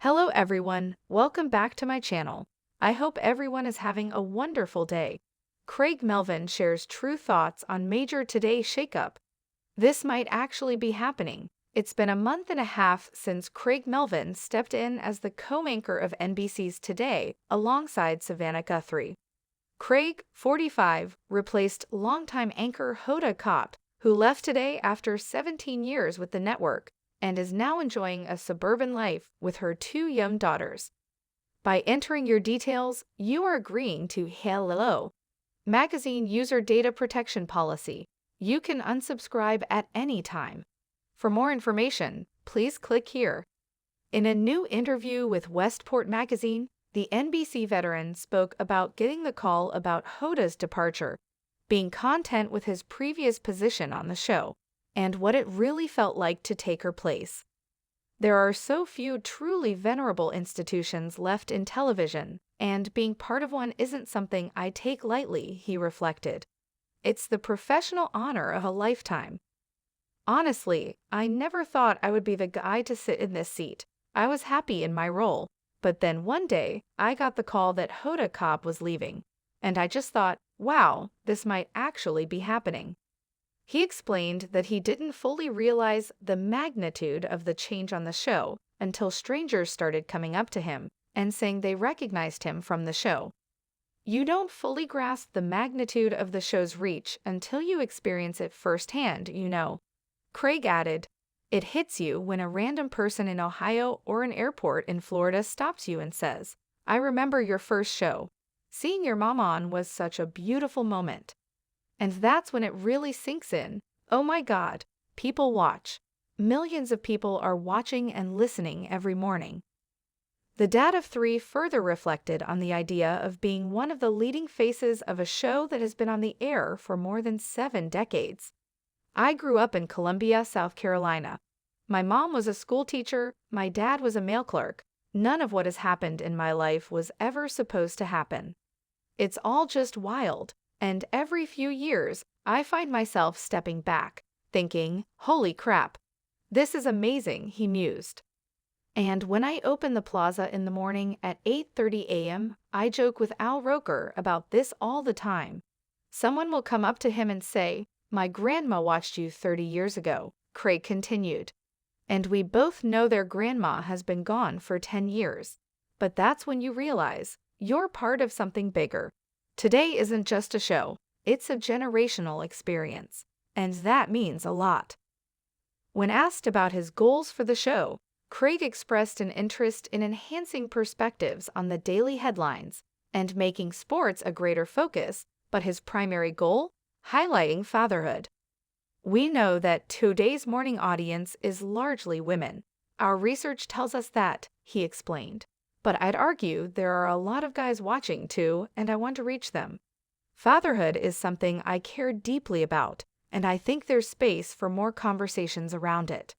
Hello everyone, welcome back to my channel. I hope everyone is having a wonderful day. Craig Melvin shares true thoughts on major Today shakeup. This might actually be happening. It's been a month and a half since Craig Melvin stepped in as the co-anchor of NBC's Today alongside Savannah Guthrie. Craig, 45, replaced longtime anchor Hoda Kotb, who left Today after 17 years with the network and is now enjoying a suburban life with her two young daughters. By entering your details, you are agreeing to Hello Magazine user data protection policy. You can unsubscribe at any time. For more information, please click here. In a new interview with Westport Magazine, the NBC veteran spoke about getting the call about Hoda's departure, being content with his previous position on the show, and what it really felt like to take her place. There are so few truly venerable institutions left in television, and being part of one isn't something I take lightly, he reflected. It's the professional honor of a lifetime. Honestly, I never thought I would be the guy to sit in this seat. I was happy in my role, but then one day I got the call that Hoda Kotb was leaving, and I just thought, wow, this might actually be happening. He explained that he didn't fully realize the magnitude of the change on the show until strangers started coming up to him and saying they recognized him from the show. You don't fully grasp the magnitude of the show's reach until you experience it firsthand, you know. Craig added, "It hits you when a random person in Ohio or an airport in Florida stops you and says, 'I remember your first show. Seeing your mom on was such a beautiful moment.' And that's when it really sinks in. Oh my God, people watch. Millions of people are watching and listening every morning." The Dad of Three further reflected on the idea of being one of the leading faces of a show that has been on the air for more than 7 decades. "I grew up in Columbia, South Carolina. My mom was a school teacher, my dad was a mail clerk. None of what has happened in my life was ever supposed to happen. It's all just wild. And every few years, I find myself stepping back, thinking, holy crap, this is amazing," he mused. "And when I open the plaza in the morning at 8:30 a.m., I joke with Al Roker about this all the time. Someone will come up to him and say, 'My grandma watched you 30 years ago,'" Craig continued. "And we both know their grandma has been gone for 10 years. But that's when you realize you're part of something bigger. Today isn't just a show, it's a generational experience, and that means a lot." When asked about his goals for the show, Craig expressed an interest in enhancing perspectives on the daily headlines and making sports a greater focus, but his primary goal? Highlighting fatherhood. "We know that today's morning audience is largely women. Our research tells us that," he explained. "But I'd argue there are a lot of guys watching too, and I want to reach them. Fatherhood is something I care deeply about, and I think there's space for more conversations around it."